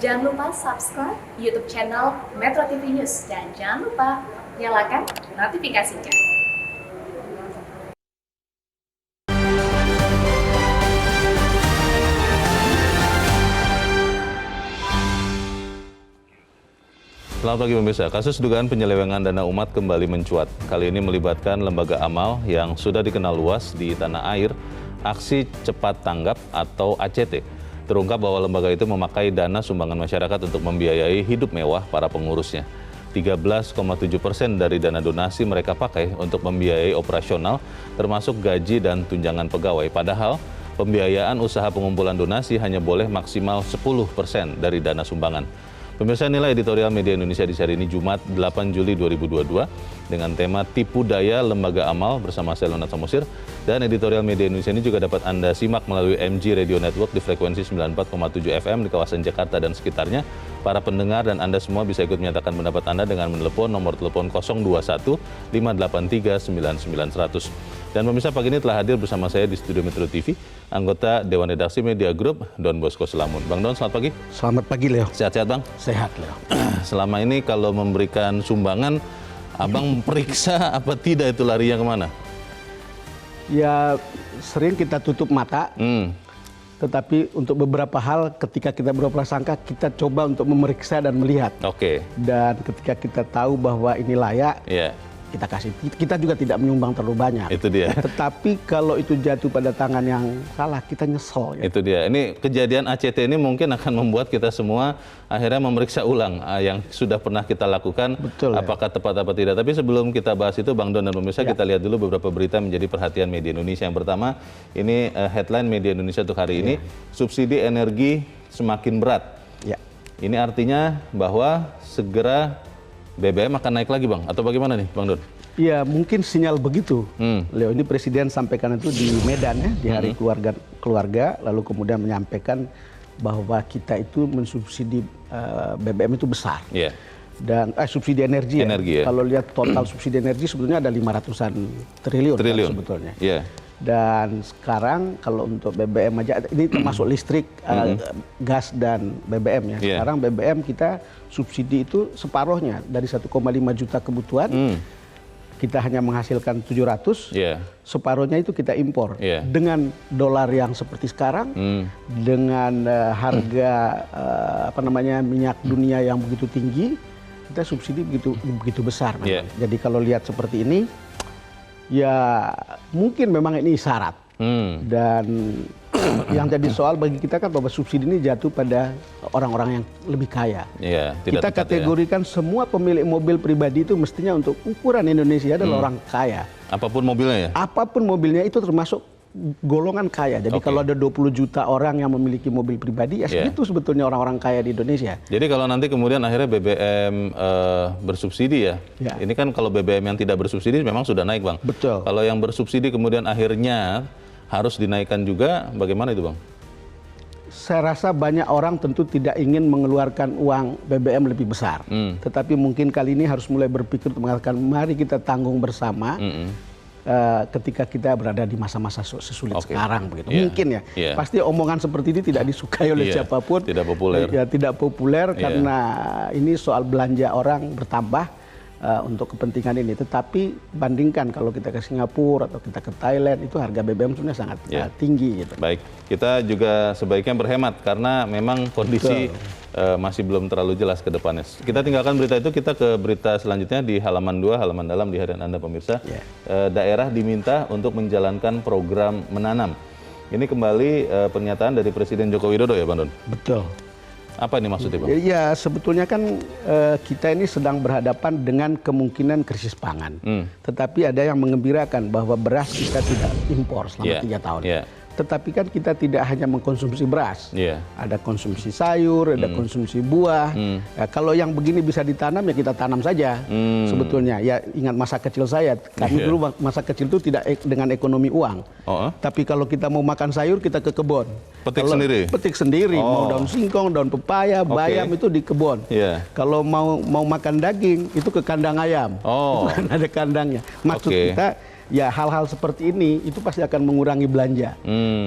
Jangan lupa subscribe YouTube channel Metro TV News dan jangan lupa nyalakan notifikasinya. Selamat pagi pemirsa, kasus dugaan penyelewengan dana umat kembali mencuat. Kali ini melibatkan lembaga amal yang sudah dikenal luas di tanah air, Aksi Cepat Tanggap atau ACT. Terungkap bahwa lembaga itu memakai dana sumbangan masyarakat untuk membiayai hidup mewah para pengurusnya. 13,7% dari dana donasi mereka pakai untuk membiayai operasional, termasuk gaji dan tunjangan pegawai. Padahal pembiayaan usaha pengumpulan donasi hanya boleh maksimal 10% dari dana sumbangan. Pemirsa, inilah editorial Media Indonesia di hari ini Jumat 8 Juli 2022 dengan tema Tipu Daya Lembaga Amal bersama saya Leonard Samosir. Dan editorial Media Indonesia ini juga dapat Anda simak melalui MG Radio Network di frekuensi 94,7 FM di kawasan Jakarta dan sekitarnya. Para pendengar dan Anda semua bisa ikut menyatakan pendapat Anda dengan menelepon nomor telepon 021 583 9900. Dan pemirsa, pagi ini telah hadir bersama saya di studio Metro TV, anggota Dewan Redaksi Media Group, Don Bosco Selamun. Bang Don, selamat pagi. Selamat pagi, Leo. Sehat-sehat, Bang? Sehat, Leo. Selama ini kalau memberikan sumbangan, Abang periksa apa tidak itu larinya kemana? Ya, sering kita tutup mata, tetapi untuk beberapa hal ketika kita berprasangka, kita coba untuk memeriksa dan melihat. Oke. Dan ketika kita tahu bahwa ini layak, kita kasih. Kita juga tidak menyumbang terlalu banyak. Itu dia. Tetapi kalau itu jatuh pada tangan yang salah, kita nyesel. Itu dia. Ini kejadian ACT ini mungkin akan membuat kita semua akhirnya memeriksa ulang yang sudah pernah kita lakukan. Betul, apakah tepat apa tidak. Tapi sebelum kita bahas itu, Bang Don dan pemirsa, kita lihat dulu beberapa berita menjadi perhatian media Indonesia. Yang pertama, ini headline media Indonesia untuk hari ini, subsidi energi semakin berat. Ini artinya bahwa segera BBM akan naik lagi, Bang? Atau bagaimana nih, Bang Don? Ya, mungkin sinyal begitu. Leo, ini Presiden sampaikan itu di Medan ya, di hari keluarga, lalu kemudian menyampaikan bahwa kita itu mensubsidi BBM itu besar. Dan subsidi energi, ya. Kalau lihat total subsidi energi sebetulnya ada 500-an triliun. Kan, sebetulnya. Dan sekarang kalau untuk BBM aja, ini termasuk listrik, gas dan BBM ya. Sekarang BBM kita subsidi itu separuhnya, dari 1,5 juta kebutuhan, kita hanya menghasilkan 700, separuhnya itu kita impor. Dengan dolar yang seperti sekarang, dengan harga minyak dunia yang begitu tinggi, kita subsidi begitu besar. Jadi kalau lihat seperti ini, ya mungkin memang ini isyarat. Dan yang jadi soal bagi kita kan bahwa subsidi ini jatuh pada orang-orang yang lebih kaya. Kita kategorikan semua pemilik mobil pribadi itu mestinya untuk ukuran Indonesia adalah orang kaya. Apapun mobilnya ya? Apapun mobilnya itu termasuk golongan kaya. Jadi kalau ada 20 juta orang yang memiliki mobil pribadi, ya segitu sebetulnya orang-orang kaya di Indonesia. Jadi kalau nanti kemudian akhirnya BBM bersubsidi ya, ini kan kalau BBM yang tidak bersubsidi memang sudah naik, Bang. Betul. Kalau yang bersubsidi kemudian akhirnya harus dinaikkan juga, bagaimana itu, Bang? Saya rasa banyak orang tentu tidak ingin mengeluarkan uang BBM lebih besar. Tetapi mungkin kali ini harus mulai berpikir untuk mengatakan, mari kita tanggung bersama. Ketika kita berada di masa-masa sesulit sekarang begitu. Mungkin ya. Pasti omongan seperti ini tidak disukai oleh siapapun. Tidak populer. Ya, tidak populer karena ini soal belanja orang bertambah untuk kepentingan ini. Tetapi bandingkan kalau kita ke Singapura atau kita ke Thailand, itu harga BBM sebenarnya sangat tinggi gitu. Baik, kita juga sebaiknya berhemat karena memang kondisi masih belum terlalu jelas ke depannya. Kita tinggalkan berita itu, kita ke berita selanjutnya di halaman 2, halaman dalam di harian Anda pemirsa. Daerah diminta untuk menjalankan program menanam. Ini kembali pernyataan dari Presiden Joko Widodo ya, Bang Don? Betul. Apa ini maksudnya, Bang? Ya, sebetulnya kan kita ini sedang berhadapan dengan kemungkinan krisis pangan. Tetapi ada yang mengembirakan bahwa beras kita tidak impor selama 3 tahun. Tetapi kan kita tidak hanya mengkonsumsi beras, ada konsumsi sayur, ada konsumsi buah. Kalau yang begini bisa ditanam ya kita tanam saja. Sebetulnya ya, ingat masa kecil saya, kami dulu masa kecil itu tidak dengan ekonomi uang. Tapi kalau kita mau makan sayur kita ke kebun. Petik sendiri, mau daun singkong, daun pepaya, bayam itu di kebun. Kalau mau makan daging itu ke kandang ayam. Itu kan ada kandangnya. Maksud kita, ya hal-hal seperti ini itu pasti akan mengurangi belanja.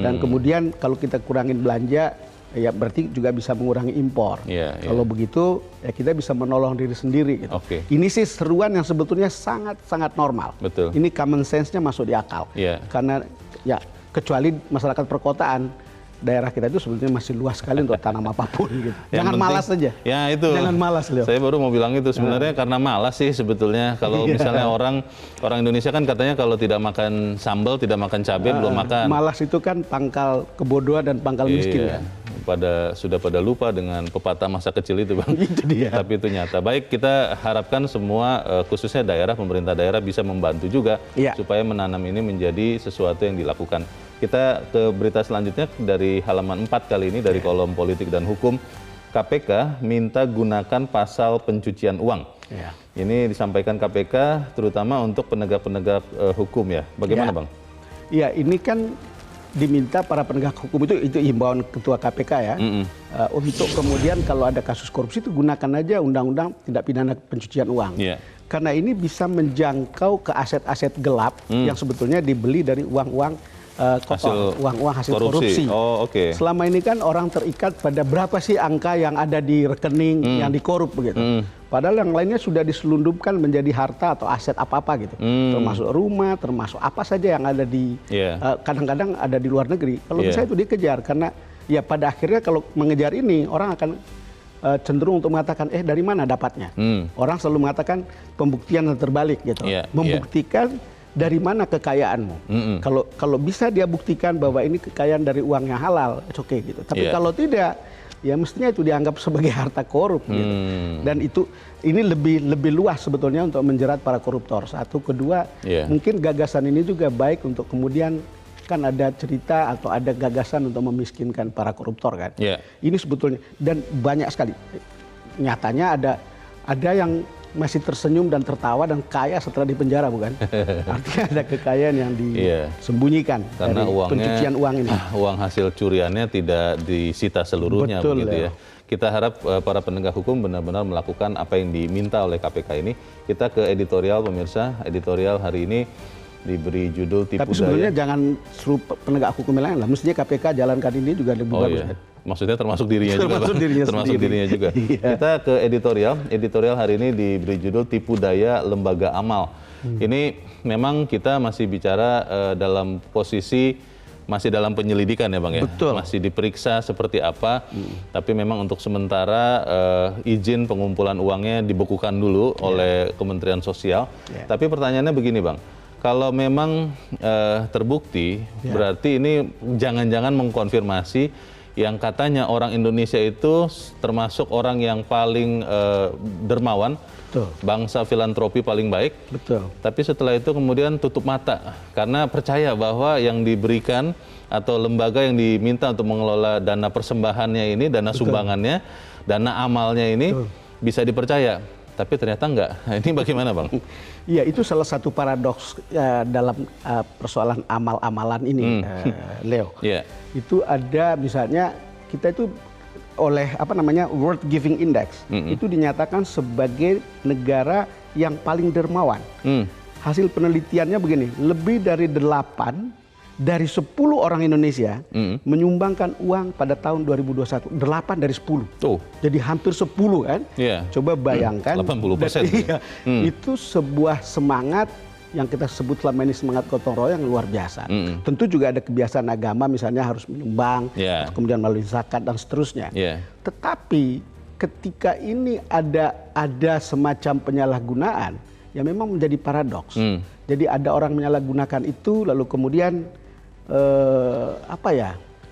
Dan kemudian kalau kita kurangin belanja, ya berarti juga bisa mengurangi impor. Kalau begitu ya kita bisa menolong diri sendiri gitu. Ini sih seruan yang sebetulnya sangat normal. Betul. Ini common sense-nya masuk di akal. Karena ya kecuali masyarakat perkotaan, daerah kita itu sebetulnya masih luas sekali untuk tanam apapun gitu. Jangan malas saja. Ya itu. Jangan malas, Leo. Saya baru mau bilang itu sebenarnya karena malas sih sebetulnya. Kalau misalnya orang Indonesia kan katanya kalau tidak makan sambal, tidak makan cabai belum makan. Malas itu kan pangkal kebodohan dan pangkal miskin kan. Sudah pada lupa dengan pepatah masa kecil itu, Bang. Itu dia. Tapi itu nyata. Baik, kita harapkan semua khususnya pemerintah daerah bisa membantu juga supaya menanam ini menjadi sesuatu yang dilakukan. Kita ke berita selanjutnya dari halaman 4 kali ini dari kolom politik dan hukum. KPK minta gunakan pasal pencucian uang. Ini disampaikan KPK terutama untuk penegak-penegak hukum ya. Bagaimana Bang? Iya, ini kan diminta para penegak hukum itu himbauan Ketua KPK ya, untuk kemudian kalau ada kasus korupsi itu gunakan aja undang-undang tindak pidana pencucian uang. Karena ini bisa menjangkau ke aset-aset gelap yang sebetulnya dibeli dari uang-uang kotor, uang-uang hasil korupsi. Selama ini kan orang terikat pada berapa sih angka yang ada di rekening yang dikorup begitu. Padahal yang lainnya sudah diselundupkan menjadi harta atau aset apa-apa gitu. Termasuk rumah, termasuk apa saja yang ada di kadang-kadang ada di luar negeri. Kalau bisa itu dikejar karena ya pada akhirnya kalau mengejar ini orang akan cenderung untuk mengatakan dari mana dapatnya. Orang selalu mengatakan pembuktian yang terbalik gitu. Membuktikan dari mana kekayaanmu. Kalau bisa dia buktikan bahwa ini kekayaan dari uang yang halal, it's okay gitu. Tapi kalau tidak, ya mestinya itu dianggap sebagai harta korup gitu. Dan ini lebih luas sebetulnya untuk menjerat para koruptor. Satu, kedua, mungkin gagasan ini juga baik untuk kemudian kan ada cerita atau ada gagasan untuk memiskinkan para koruptor kan. Ini sebetulnya dan banyak sekali. Nyatanya ada yang masih tersenyum dan tertawa dan kaya setelah dipenjara, bukan? Artinya ada kekayaan yang disembunyikan karena dari pencucian uang ini. Uang hasil curiannya tidak disita seluruhnya. Betul, begitu ya. Kita harap para penegak hukum benar-benar melakukan apa yang diminta oleh KPK ini. Kita ke editorial pemirsa. Editorial hari ini diberi judul tipu daya. Tapi sebenarnya jangan suruh penegak hukum lain lah. Mestinya KPK jalankan ini juga lebih bagus. Maksudnya termasuk dirinya juga, termasuk dirinya juga. Kita ke editorial hari ini diberi judul tipu daya lembaga amal. Ini memang kita masih bicara dalam posisi masih dalam penyelidikan ya Bang ya. Betul. Masih diperiksa seperti apa. Tapi memang untuk sementara izin pengumpulan uangnya dibekukan dulu oleh Kementerian Sosial. Tapi pertanyaannya begini Bang. Kalau memang terbukti, berarti ini jangan-jangan mengkonfirmasi yang katanya orang Indonesia itu termasuk orang yang paling dermawan, bangsa filantropi paling baik. Tapi setelah itu kemudian tutup mata karena percaya bahwa yang diberikan atau lembaga yang diminta untuk mengelola dana persembahannya ini, dana sumbangannya, dana amalnya ini bisa dipercaya. Tapi ternyata enggak. Ini bagaimana Bang? Iya, itu salah satu paradoks dalam persoalan amal-amalan ini, Leo. Itu ada misalnya kita itu oleh World Giving Index itu dinyatakan sebagai negara yang paling dermawan. Hasil penelitiannya begini, lebih dari 8 dari 10 orang Indonesia menyumbangkan uang pada tahun 2021, 8 dari 10. Jadi hampir 10 kan? Coba bayangkan. 80%. Itu sebuah semangat yang kita sebut selama ini semangat gotong royong yang luar biasa. Tentu juga ada kebiasaan agama misalnya harus menyumbang, kemudian melalui zakat dan seterusnya. Tetapi ketika ini ada semacam penyalahgunaan, ya memang menjadi paradoks. Jadi ada orang menyalahgunakan itu lalu kemudian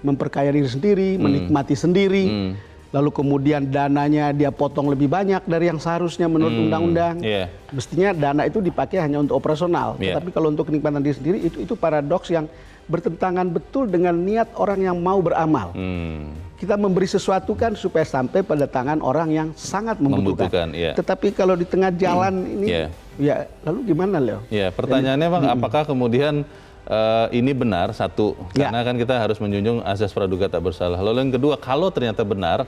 memperkaya diri sendiri, menikmati sendiri, lalu kemudian dananya dia potong lebih banyak dari yang seharusnya menurut undang-undang. Mestinya dana itu dipakai hanya untuk operasional, tapi kalau untuk kenikmatan diri sendiri itu paradoks yang bertentangan betul dengan niat orang yang mau beramal. Kita memberi sesuatu kan supaya sampai pada tangan orang yang sangat membutuhkan. Tetapi kalau di tengah jalan ini, ya lalu gimana Leo? Pertanyaannya Bang, apakah kemudian ini benar satu, karena kan kita harus menjunjung azas praduga tak bersalah. Lalu yang kedua, kalau ternyata benar,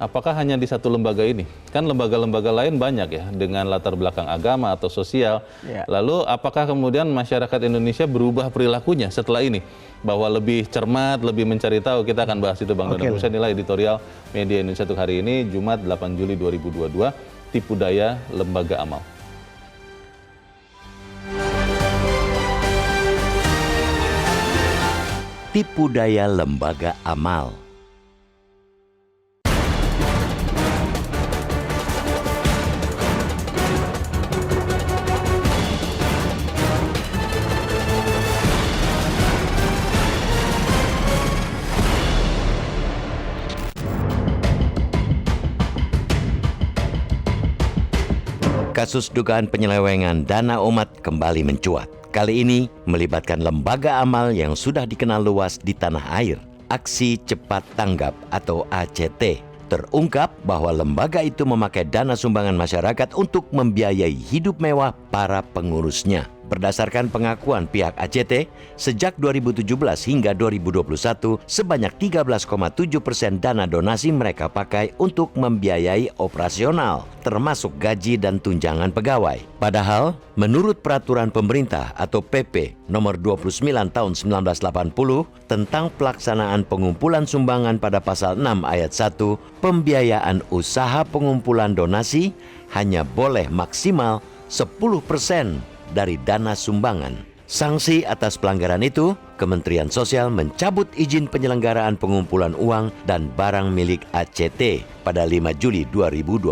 apakah hanya di satu lembaga ini? Kan lembaga-lembaga lain banyak ya, dengan latar belakang agama atau sosial. Ya. Lalu apakah kemudian masyarakat Indonesia berubah perilakunya setelah ini? Bahwa lebih cermat, lebih mencari tahu. Kita akan bahas itu Bang Donald. Pusat nilai editorial Media Indonesia untuk hari ini, Jumat 8 Juli 2022, tipu daya lembaga amal. Tipu daya lembaga amal. Kasus dugaan penyelewengan dana umat kembali mencuat. Kali ini melibatkan lembaga amal yang sudah dikenal luas di tanah air. Aksi Cepat Tanggap atau ACT. Terungkap bahwa lembaga itu memakai dana sumbangan masyarakat untuk membiayai hidup mewah para pengurusnya. Berdasarkan pengakuan pihak ACT, sejak 2017 hingga 2021, sebanyak 13,7% dana donasi mereka pakai untuk membiayai operasional, termasuk gaji dan tunjangan pegawai. Padahal, menurut peraturan pemerintah atau PP nomor 29 tahun 1980 tentang pelaksanaan pengumpulan sumbangan pada pasal 6 ayat 1, pembiayaan usaha pengumpulan donasi hanya boleh maksimal 10% dari dana sumbangan. Sanksi atas pelanggaran itu, Kementerian Sosial mencabut izin penyelenggaraan pengumpulan uang dan barang milik ACT pada 5 Juli 2022.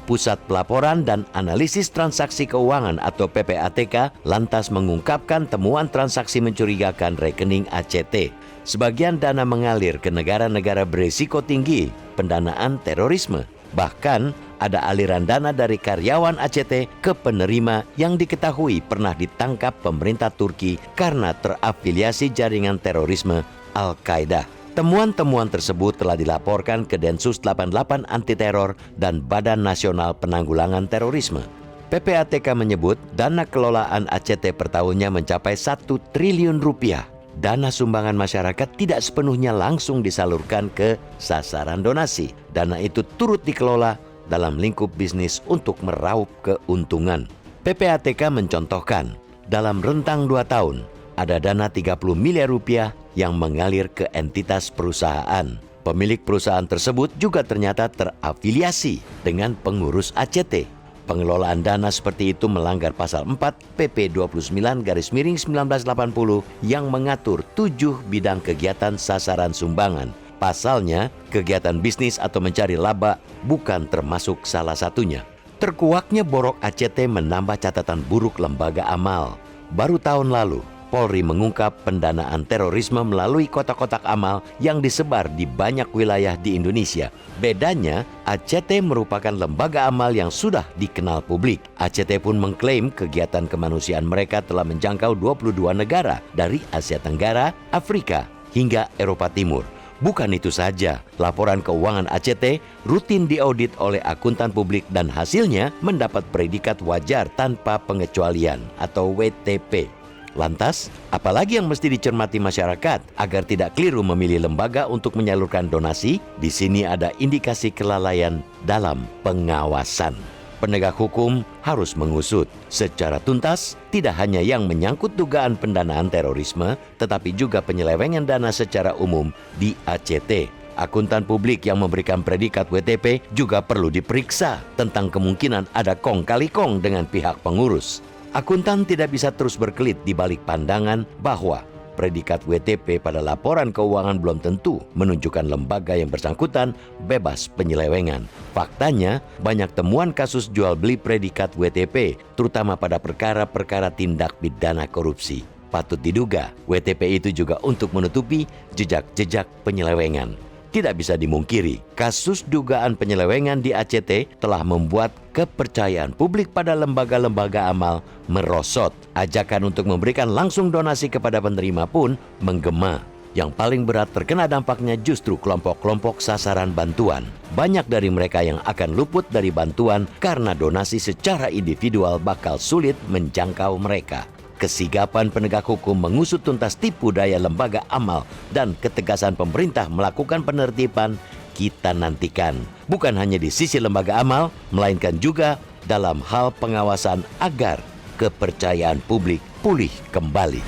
Pusat Pelaporan dan Analisis Transaksi Keuangan atau PPATK lantas mengungkapkan temuan transaksi mencurigakan rekening ACT. Sebagian dana mengalir ke negara-negara berisiko tinggi pendanaan terorisme. Bahkan ada aliran dana dari karyawan ACT ke penerima yang diketahui pernah ditangkap pemerintah Turki karena terafiliasi jaringan terorisme Al-Qaeda. Temuan-temuan tersebut telah dilaporkan ke Densus 88 Anti Teror dan Badan Nasional Penanggulangan Terorisme. PPATK menyebut dana kelolaan ACT per tahunnya mencapai 1 triliun rupiah. Dana sumbangan masyarakat tidak sepenuhnya langsung disalurkan ke sasaran donasi. Dana itu turut dikelola dalam lingkup bisnis untuk meraup keuntungan. PPATK mencontohkan, dalam rentang 2 tahun, ada dana 30 miliar rupiah yang mengalir ke entitas perusahaan. Pemilik perusahaan tersebut juga ternyata terafiliasi dengan pengurus ACT. Pengelolaan dana seperti itu melanggar pasal 4 PP 29/1980 yang mengatur 7 bidang kegiatan sasaran sumbangan. Pasalnya, kegiatan bisnis atau mencari laba bukan termasuk salah satunya. Terkuaknya borok ACT menambah catatan buruk lembaga amal. Baru tahun lalu, Polri mengungkap pendanaan terorisme melalui kotak-kotak amal yang disebar di banyak wilayah di Indonesia. Bedanya, ACT merupakan lembaga amal yang sudah dikenal publik. ACT pun mengklaim kegiatan kemanusiaan mereka telah menjangkau 22 negara dari Asia Tenggara, Afrika, hingga Eropa Timur. Bukan itu saja, laporan keuangan ACT rutin diaudit oleh akuntan publik dan hasilnya mendapat predikat wajar tanpa pengecualian atau WTP. Lantas, apalagi yang mesti dicermati masyarakat agar tidak keliru memilih lembaga untuk menyalurkan donasi? Di sini ada indikasi kelalaian dalam pengawasan. Penegak hukum harus mengusut secara tuntas tidak hanya yang menyangkut dugaan pendanaan terorisme, tetapi juga penyelewengan dana secara umum di ACT. Akuntan publik yang memberikan predikat WTP juga perlu diperiksa tentang kemungkinan ada kong kali kong dengan pihak pengurus. Akuntan tidak bisa terus berkelit di balik pandangan bahwa predikat WTP pada laporan keuangan belum tentu menunjukkan lembaga yang bersangkutan bebas penyelewengan. Faktanya, banyak temuan kasus jual beli predikat WTP, terutama pada perkara-perkara tindak pidana korupsi. Patut diduga, WTP itu juga untuk menutupi jejak-jejak penyelewengan. Tidak bisa dimungkiri, kasus dugaan penyelewengan di ACT telah membuat kepercayaan publik pada lembaga-lembaga amal merosot. Ajakan untuk memberikan langsung donasi kepada penerima pun menggema. Yang paling berat terkena dampaknya justru kelompok-kelompok sasaran bantuan. Banyak dari mereka yang akan luput dari bantuan karena donasi secara individual bakal sulit menjangkau mereka. Kesigapan penegak hukum mengusut tuntas tipu daya lembaga amal dan ketegasan pemerintah melakukan penertiban kita nantikan. Bukan hanya di sisi lembaga amal, melainkan juga dalam hal pengawasan agar kepercayaan publik pulih kembali.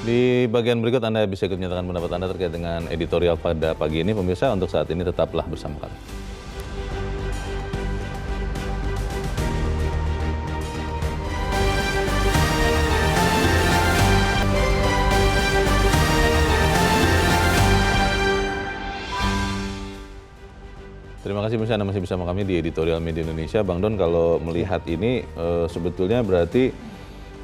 Di bagian berikut Anda bisa ikut menyatakan pendapat Anda terkait dengan editorial pada pagi ini. Pemirsa, untuk saat ini tetaplah bersama kami. Terima kasih pemirsa, Anda masih bersama kami di editorial Media Indonesia. Bang Don, kalau melihat ini sebetulnya berarti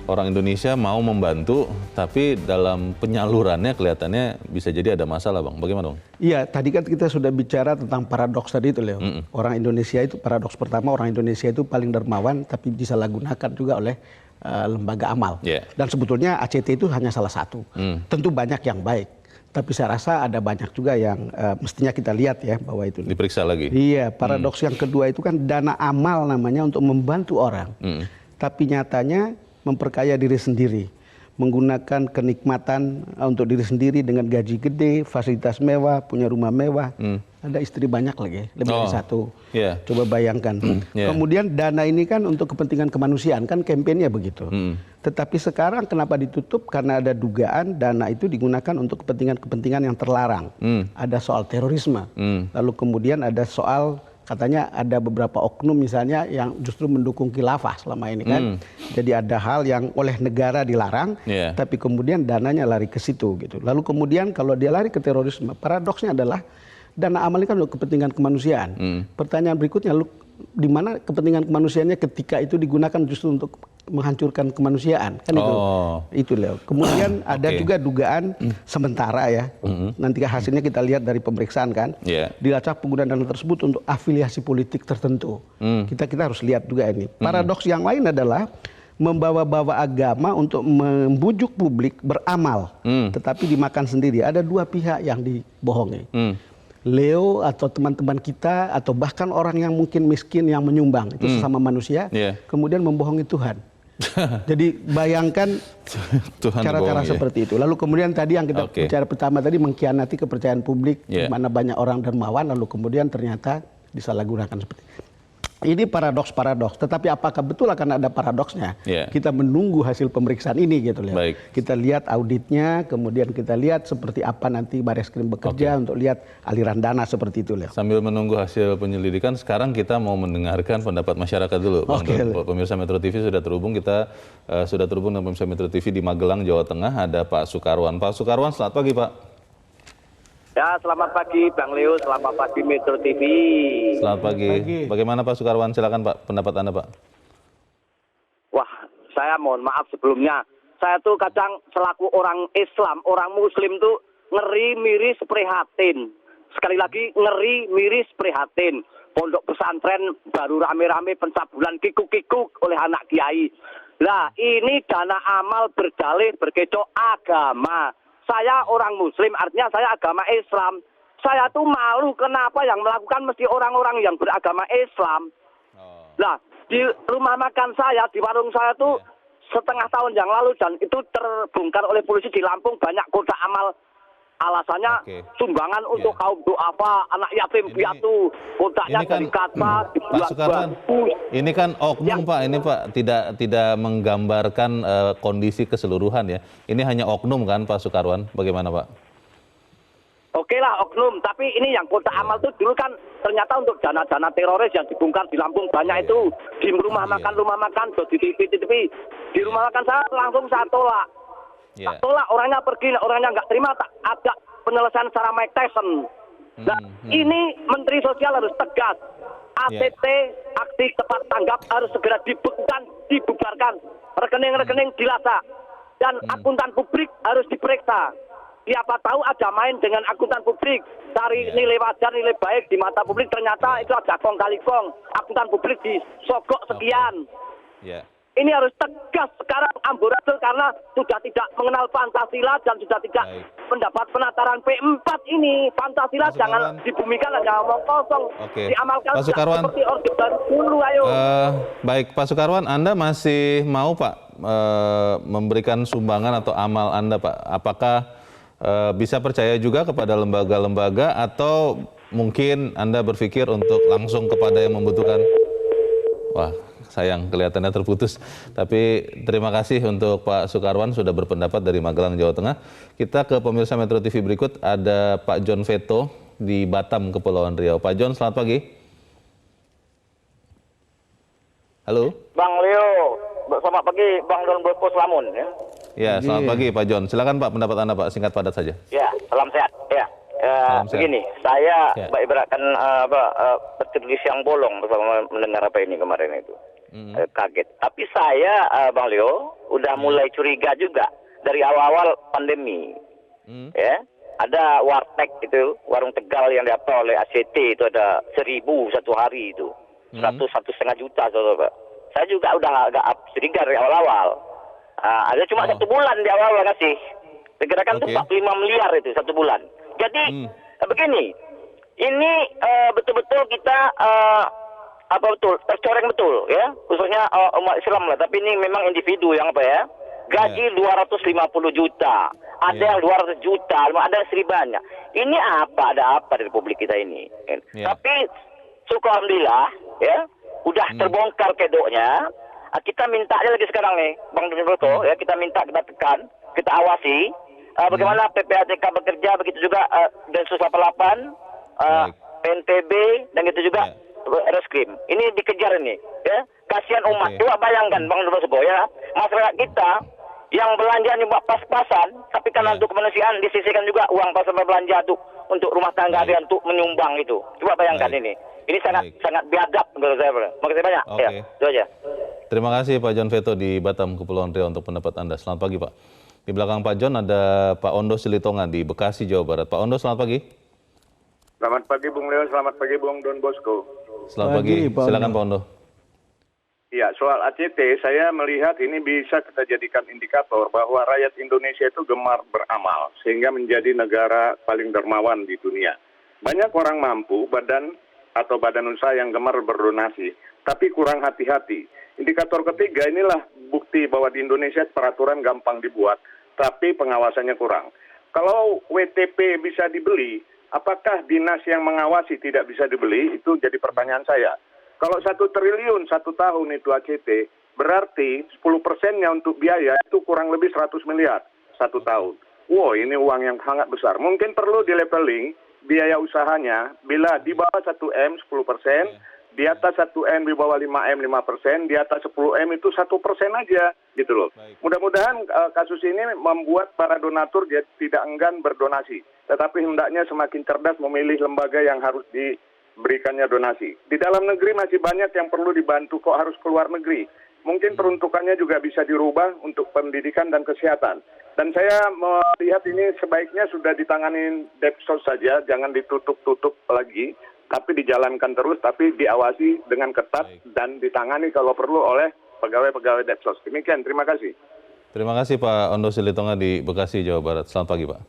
orang Indonesia mau membantu, tapi dalam penyalurannya kelihatannya bisa jadi ada masalah, Bang. Bagaimana, Bang? Iya, tadi kan kita sudah bicara tentang paradoks tadi itu, Leo. Orang Indonesia itu, paradoks pertama, orang Indonesia itu paling dermawan, tapi disalahgunakan juga oleh lembaga amal. Yeah. Dan sebetulnya ACT itu hanya salah satu. Tentu banyak yang baik, tapi saya rasa ada banyak juga yang mestinya kita lihat ya bahwa itu. Diperiksa lagi? Iya, paradoks yang kedua itu kan dana amal namanya untuk membantu orang. Tapi nyatanya memperkaya diri sendiri, menggunakan kenikmatan untuk diri sendiri dengan gaji gede, fasilitas mewah, punya rumah mewah, ada istri banyak lagi, lebih dari satu. Yeah. Coba bayangkan. Kemudian dana ini kan untuk kepentingan kemanusiaan, kan kampanyenya begitu. Tetapi sekarang kenapa ditutup? Karena ada dugaan dana itu digunakan untuk kepentingan-kepentingan yang terlarang. Ada soal terorisme, lalu kemudian ada soal katanya ada beberapa oknum misalnya yang justru mendukung khilafah selama ini kan. Jadi ada hal yang oleh negara dilarang, tapi kemudian dananya lari ke situ gitu. Lalu kemudian kalau dia lari ke terorisme, paradoksnya adalah dana amal ini kan untuk kepentingan kemanusiaan. Pertanyaan berikutnya, di mana kepentingan kemanusiaannya ketika itu digunakan justru untuk menghancurkan kemanusiaan kan itu Leo. Kemudian ada juga dugaan sementara ya, nanti hasilnya kita lihat dari pemeriksaan kan, dilacak penggunaan dana tersebut untuk afiliasi politik tertentu. Kita harus lihat juga ini. Paradoks yang lain adalah membawa-bawa agama untuk membujuk publik beramal, tetapi dimakan sendiri. Ada dua pihak yang dibohongi. Leo atau teman-teman kita atau bahkan orang yang mungkin miskin yang menyumbang itu sesama manusia, kemudian membohongi Tuhan. Jadi bayangkan cara-cara seperti itu. Lalu kemudian tadi yang kita bicara pertama tadi mengkhianati kepercayaan publik, di mana banyak orang dermawan, lalu kemudian ternyata disalahgunakan seperti itu. Ini paradoks-paradoks. Tetapi apakah betul akan ada paradoksnya? Kita menunggu hasil pemeriksaan ini gitu loh. Kita lihat auditnya, kemudian kita lihat seperti apa nanti Bareskrim bekerja untuk lihat aliran dana seperti itu loh. Sambil menunggu hasil penyelidikan, sekarang kita mau mendengarkan pendapat masyarakat dulu. Pemirsa Metro TV sudah terhubung, kita sudah terhubung dengan pemirsa Metro TV di Magelang, Jawa Tengah. Ada Pak Sukarwan. Pak Sukarwan, selamat pagi Pak. Ya, selamat pagi Bang Leo, selamat pagi Metro TV. Selamat pagi. Bagaimana Pak Sukarwan? Silakan Pak, pendapat Anda Pak. Wah, saya mohon maaf sebelumnya. Saya tuh kadang selaku orang Islam, orang Muslim tuh ngeri, miris, prihatin. Sekali lagi ngeri, miris, prihatin. Pondok pesantren baru rame-rame pencabulan kikuk-kikuk oleh anak kiai. Lah, ini dana amal berdalih berkedok agama. Saya orang Muslim, artinya saya agama Islam. Saya tuh malu kenapa yang melakukan mesti orang-orang yang beragama Islam. Nah, di rumah makan saya, di warung saya tuh setengah tahun yang lalu, dan itu terbongkar oleh polisi di Lampung, banyak kotak amal. Alasannya sumbangan untuk kaum duafa, anak yatim piatu, kotaknya dari kata, Pak Sukarwan, ini kan oknum Pak, ini Pak tidak menggambarkan kondisi keseluruhan ya. Ini hanya oknum kan Pak Sukarwan, bagaimana Pak? Oke lah oknum, tapi ini yang kotak amal itu dulu kan ternyata untuk dana-dana teroris yang dibongkar di Lampung banyak itu di rumah makan, di TV. Di rumah makan saya langsung saya tolak. Tolak, orangnya pergi, orangnya nggak terima, tak ada penyelesaian secara Mike Tyson. Nah, ini Menteri Sosial harus tegas. ATT, aksi cepat tanggap, harus segera dibubarkan. Rekening-rekening dilacak. Dan akuntan publik harus diperiksa. Siapa tahu ada main dengan akuntan publik. Cari nilai wajar, nilai baik di mata publik, ternyata itu ada kong kali kong. Akuntan publik disogok sekian. Ini harus tegas sekarang amburadul karena sudah tidak mengenal Pancasila dan sudah tidak mendapat penataran P4 ini. Pancasila jangan dibumikan hanya omong kosong. Diamalkan seperti Orde Baru dulu, ayo. Baik, Pak Sukarwan, Anda masih mau Pak memberikan sumbangan atau amal Anda Pak? Apakah bisa percaya juga kepada lembaga-lembaga atau mungkin Anda berpikir untuk langsung kepada yang membutuhkan? Wah, sayang kelihatannya terputus. Tapi terima kasih untuk Pak Sukarwan sudah berpendapat dari Magelang, Jawa Tengah. Kita ke pemirsa Metro TV berikut, ada Pak John Veto di Batam, Kepulauan Riau. Pak John, selamat pagi. Halo. Bang Leo, selamat pagi Bang Don Bosco Slamun. Ya, selamat pagi Pak John. Silakan Pak, pendapat Anda Pak, singkat padat saja. Ya, salam sehat. Ya. Begini, saya ibaratkan petir di siang bolong bersama mendengar apa ini kemarin itu. Kaget. Tapi saya, Bang Leo, udah mulai curiga juga dari awal-awal pandemi. Ya, ada warteg itu, warung Tegal yang diapa oleh ACT itu ada 1.000 satu hari itu, 1,5 juta, saudara. Saya juga udah agak curiga dari awal-awal. Ada cuma 1 bulan di awal ngasih. Perkirakan 45 miliar itu 1 bulan. Jadi begini, ini betul-betul kita tercoreng betul ya, khususnya umat Islam lah. Tapi ini memang individu yang gaji 250 juta, ada yang 200 juta, ada yang 1.000 banyak. Ini ada apa di Republik kita ini? Tapi syukur alhamdulillah ya, udah terbongkar kedoknya. Kita minta aja lagi sekarang nih, Bang Donoto, ya kita minta, kita tekan, kita awasi bagaimana PPATK bekerja, begitu juga Densus 88, PNPB, dan gitu juga Reskrim. Ini dikejar ini, ya. Kasihan umat. Coba bayangkan, Bang Donoto, ya, masyarakat kita yang belanja nih buat pas-pasan, tapi karena untuk kemanusiaan disisihkan juga uang pas belanja untuk rumah tangga dia untuk menyumbang itu. Coba bayangkan ini. Ini sangat biadab menurut saya. Makasih banyak. Ya, itu aja. Terima kasih Pak John Veto di Batam, Kepulauan Riau untuk pendapat Anda. Selamat pagi Pak. Di belakang Pak John ada Pak Ondo Silitonga di Bekasi, Jawa Barat. Pak Ondo, selamat pagi. Selamat pagi Bung Leo, selamat pagi Bung Don Bosco. Selamat pagi, silakan Pak Ondo. Ya, soal ACT saya melihat ini bisa kita jadikan indikator bahwa rakyat Indonesia itu gemar beramal sehingga menjadi negara paling dermawan di dunia. Banyak orang mampu badan usaha yang gemar berdonasi, tapi kurang hati-hati. Indikator ketiga inilah bukti bahwa di Indonesia peraturan gampang dibuat, tapi pengawasannya kurang. Kalau WTP bisa dibeli, apakah dinas yang mengawasi tidak bisa dibeli? Itu jadi pertanyaan saya. Kalau 1 triliun 1 tahun itu ACT, berarti 10%-nya untuk biaya itu kurang lebih 100 miliar 1 tahun. Wow, ini uang yang sangat besar. Mungkin perlu di-leveling biaya usahanya, bila di bawah 1M 10%, di atas 1M di bawah 5M 5%, di atas 10M itu 1% aja gitu loh. Mudah-mudahan kasus ini membuat para donatur tidak enggan berdonasi, tetapi hendaknya semakin cerdas memilih lembaga yang harus diberikannya donasi. Di dalam negeri masih banyak yang perlu dibantu, kok harus keluar negeri. Mungkin peruntukannya juga bisa dirubah untuk pendidikan dan kesehatan. Dan saya melihat ini sebaiknya sudah ditangani Depsos saja, jangan ditutup-tutup lagi, tapi dijalankan terus, tapi diawasi dengan ketat dan ditangani kalau perlu oleh pegawai-pegawai Depsos. Demikian, terima kasih. Terima kasih Pak Ondo Silitonga di Bekasi, Jawa Barat. Selamat pagi Pak.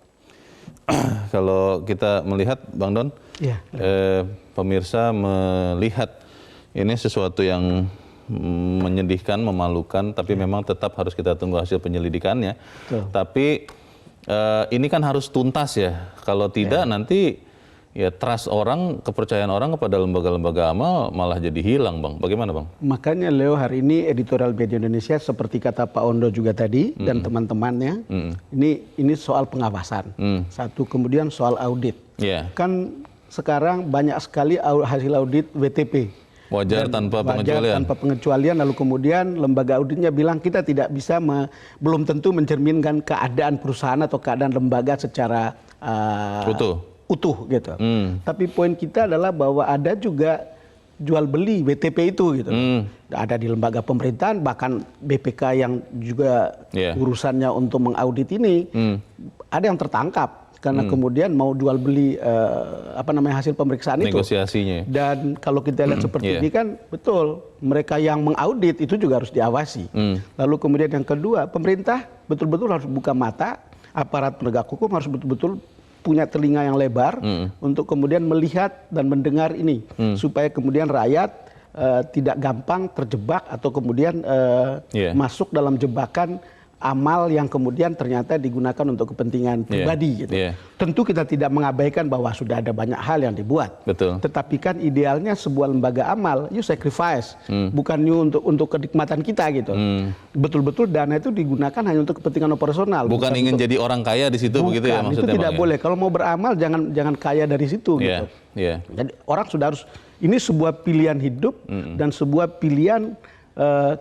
Kalau kita melihat, Bang Don, pemirsa melihat ini sesuatu yang menyedihkan, memalukan, tapi memang tetap harus kita tunggu hasil penyelidikannya. Tapi ini kan harus tuntas ya. Kalau tidak nanti ya trust orang, kepercayaan orang kepada lembaga-lembaga amal malah jadi hilang, Bang. Bagaimana, Bang? Makanya Leo, hari ini editorial media Indonesia seperti kata Pak Ondo juga tadi dan teman-temannya, ini soal pengawasan. Satu, kemudian soal audit. Kan sekarang banyak sekali hasil audit WTP. Wajar tanpa pengecualian. Tanpa pengecualian, lalu kemudian lembaga auditnya bilang kita tidak bisa belum tentu mencerminkan keadaan perusahaan atau keadaan lembaga secara utuh gitu. Tapi poin kita adalah bahwa ada juga jual beli WTP itu gitu. Ada di lembaga pemerintahan, bahkan BPK yang juga urusannya untuk mengaudit ini ada yang tertangkap karena kemudian mau jual beli hasil pemeriksaan itu. Negosiasinya. Dan kalau kita lihat seperti ini kan betul mereka yang mengaudit itu juga harus diawasi. Lalu kemudian yang kedua, pemerintah betul-betul harus buka mata, aparat penegak hukum harus betul-betul punya telinga yang lebar untuk kemudian melihat dan mendengar ini supaya kemudian rakyat tidak gampang terjebak atau kemudian masuk dalam jebakan amal yang kemudian ternyata digunakan untuk kepentingan pribadi gitu. Tentu kita tidak mengabaikan bahwa sudah ada banyak hal yang dibuat. Betul. Tetapi kan idealnya sebuah lembaga amal you sacrifice, bukan you untuk kenikmatan kita gitu. Betul-betul dana itu digunakan hanya untuk kepentingan operasional. Bukan ingin jadi orang kaya di situ begitu ya maksudnya. Itu tidak boleh. Kalau mau beramal jangan kaya dari situ gitu. Jadi orang sudah harus, ini sebuah pilihan hidup dan sebuah pilihan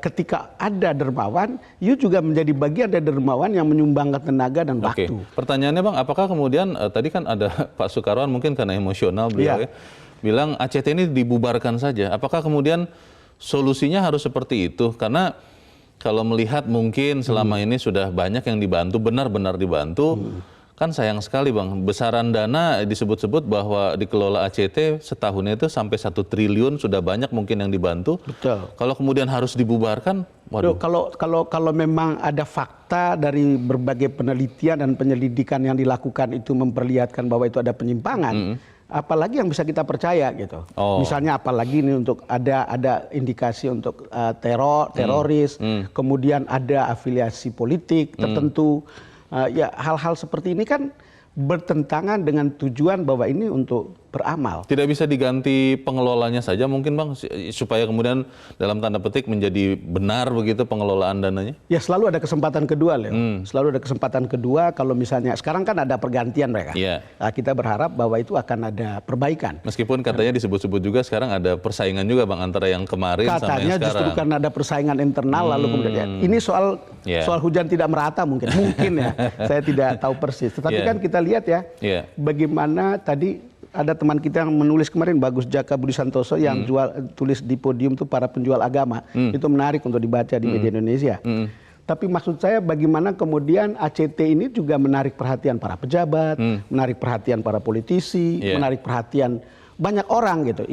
ketika ada dermawan, you juga menjadi bagian dari dermawan yang menyumbangkan tenaga dan waktu. Pertanyaannya Bang, apakah kemudian tadi kan ada Pak Soekarwan mungkin karena emosional beliau bilang ACT ini dibubarkan saja. Apakah kemudian solusinya harus seperti itu? Karena kalau melihat mungkin selama ini sudah banyak yang dibantu, benar-benar dibantu. Kan sayang sekali Bang, besaran dana disebut-sebut bahwa dikelola ACT setahunnya itu sampai 1 triliun, sudah banyak mungkin yang dibantu. Betul. Kalau kemudian harus dibubarkan, waduh. Kalau memang ada fakta dari berbagai penelitian dan penyelidikan yang dilakukan itu memperlihatkan bahwa itu ada penyimpangan, apalagi yang bisa kita percaya gitu. Misalnya apalagi ini untuk ada indikasi untuk teroris, kemudian ada afiliasi politik tertentu. Ya hal-hal seperti ini kan bertentangan dengan tujuan bahwa ini untuk beramal. Tidak bisa diganti pengelolanya saja mungkin Bang, supaya kemudian dalam tanda petik menjadi benar begitu pengelolaan dananya? Ya selalu ada kesempatan kedua, Leo. Selalu ada kesempatan kedua kalau misalnya sekarang kan ada pergantian mereka. Nah, kita berharap bahwa itu akan ada perbaikan. Meskipun katanya disebut-sebut juga sekarang ada persaingan juga Bang antara yang kemarin sama yang sekarang. Katanya justru karena ada persaingan internal lalu kemudian ini soal hujan tidak merata mungkin ya. Saya tidak tahu persis. Tetapi kan kita lihat ya bagaimana tadi ada teman kita yang menulis kemarin, Bagus Jaka Budi Santoso, yang tulis di podium itu para penjual agama. Itu menarik untuk dibaca di media Indonesia. Tapi maksud saya bagaimana kemudian ACT ini juga menarik perhatian para pejabat, menarik perhatian para politisi, menarik perhatian banyak orang gitu.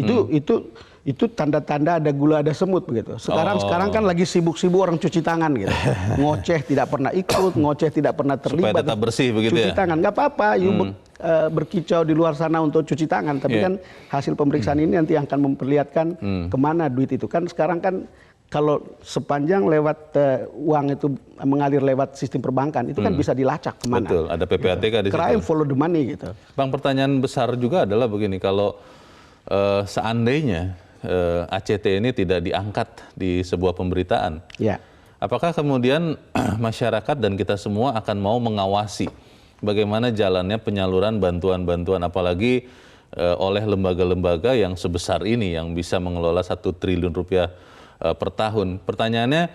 Itu tanda-tanda ada gula ada semut begitu. Sekarang kan lagi sibuk-sibuk orang cuci tangan gitu. Ngoceh tidak pernah ikut, ngoceh tidak pernah terlibat. Supaya tetap bersih begitu cuci tangan nggak apa-apa, berkicau di luar sana untuk cuci tangan. Tapi kan hasil pemeriksaan ini nanti akan memperlihatkan kemana duit itu. Kan sekarang kan kalau sepanjang lewat uang itu mengalir lewat sistem perbankan, itu kan bisa dilacak kemana. Betul, ada PPATK di situ. Crime follow the money gitu. Bang, pertanyaan besar juga adalah begini, kalau seandainya ACT ini tidak diangkat di sebuah pemberitaan, apakah kemudian masyarakat dan kita semua akan mau mengawasi bagaimana jalannya penyaluran bantuan-bantuan, apalagi oleh lembaga-lembaga yang sebesar ini yang bisa mengelola 1 triliun rupiah per tahun? Pertanyaannya,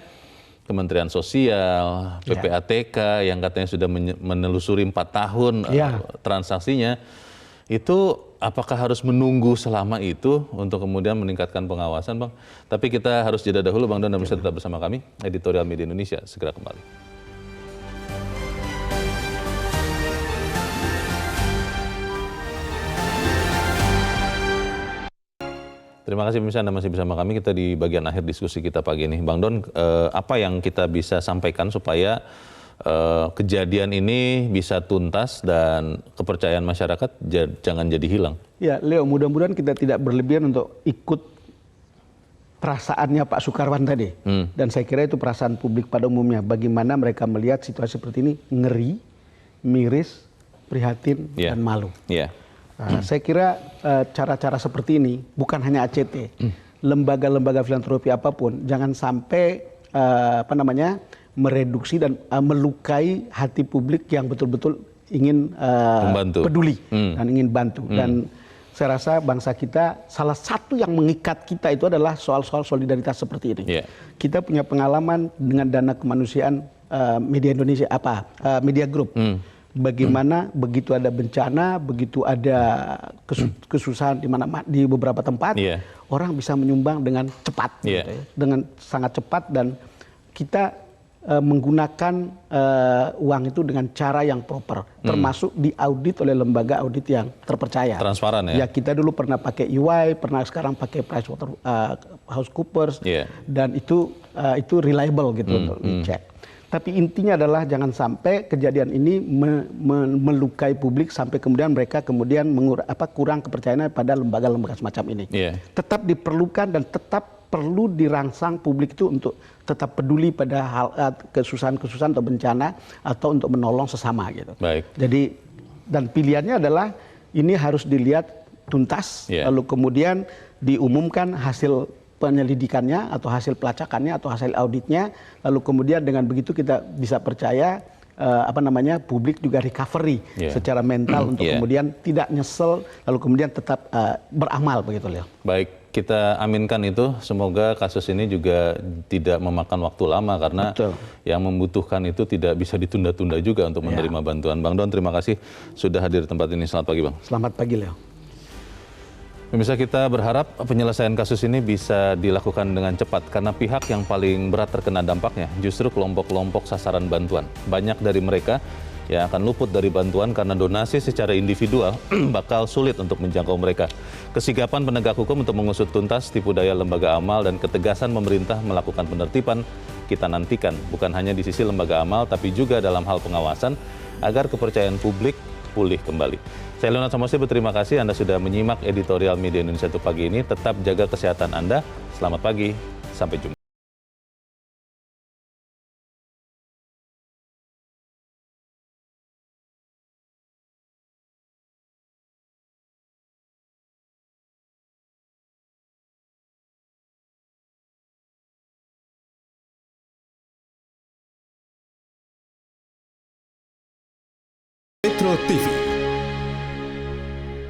Kementerian Sosial, PPATK yang katanya sudah menelusuri 4 tahun transaksinya, itu apakah harus menunggu selama itu untuk kemudian meningkatkan pengawasan, Bang? Tapi kita harus jeda dahulu, Bang Don, dan bisa tetap bersama kami. Editorial Media Indonesia segera kembali. Terima kasih pemirsa, Anda masih bersama kami. Kita di bagian akhir diskusi kita pagi ini. Bang Don, apa yang kita bisa sampaikan supaya kejadian ini bisa tuntas dan kepercayaan masyarakat jangan jadi hilang? Ya, Leo, mudah-mudahan kita tidak berlebihan untuk ikut perasaannya Pak Soekarwan tadi. Dan saya kira itu perasaan publik pada umumnya. Bagaimana mereka melihat situasi seperti ini, ngeri, miris, prihatin, dan malu. Saya kira cara-cara seperti ini bukan hanya ACT, lembaga-lembaga filantropi apapun jangan sampai mereduksi dan melukai hati publik yang betul-betul ingin peduli dan ingin bantu. Dan saya rasa bangsa kita, salah satu yang mengikat kita itu adalah soal-soal solidaritas seperti ini. Kita punya pengalaman dengan dana kemanusiaan Media Indonesia, Media Group. Bagaimana begitu ada bencana, begitu ada kesusahan di beberapa tempat, orang bisa menyumbang dengan cepat, dengan sangat cepat, dan kita menggunakan uang itu dengan cara yang proper, termasuk diaudit oleh lembaga audit yang terpercaya. Transparan ya? Ya, kita dulu pernah pakai EY, sekarang pakai PricewaterhouseCoopers, dan itu reliable gitu untuk dicek. Tapi intinya adalah jangan sampai kejadian ini melukai publik sampai kemudian mereka kurang kepercayaan pada lembaga-lembaga semacam ini. Tetap diperlukan dan tetap perlu dirangsang publik itu untuk tetap peduli pada hal kesusahan-kesusahan atau bencana atau untuk menolong sesama gitu. Baik. Jadi dan pilihannya adalah ini harus dilihat tuntas, lalu kemudian diumumkan hasil penyelidikannya atau hasil pelacakannya atau hasil auditnya, lalu kemudian dengan begitu kita bisa percaya publik juga recovery secara mental untuk kemudian tidak nyesel, lalu kemudian tetap beramal begitu, Leo. Baik, kita aminkan itu. Semoga kasus ini juga tidak memakan waktu lama karena yang membutuhkan itu tidak bisa ditunda-tunda juga untuk menerima bantuan. Bang Don, terima kasih sudah hadir di tempat ini. Selamat pagi, Bang. Selamat pagi, Leo. Pemirsa, kita berharap penyelesaian kasus ini bisa dilakukan dengan cepat karena pihak yang paling berat terkena dampaknya justru kelompok-kelompok sasaran bantuan. Banyak dari mereka yang akan luput dari bantuan karena donasi secara individual bakal sulit untuk menjangkau mereka. Kesigapan penegak hukum untuk mengusut tuntas tipu daya lembaga amal dan ketegasan pemerintah melakukan penertiban kita nantikan bukan hanya di sisi lembaga amal tapi juga dalam hal pengawasan agar kepercayaan publik pulih kembali. Saya Leonard Samosi berterima kasih Anda sudah menyimak editorial Media Indonesia Pagi ini. Tetap jaga kesehatan Anda. Selamat pagi, sampai jumpa.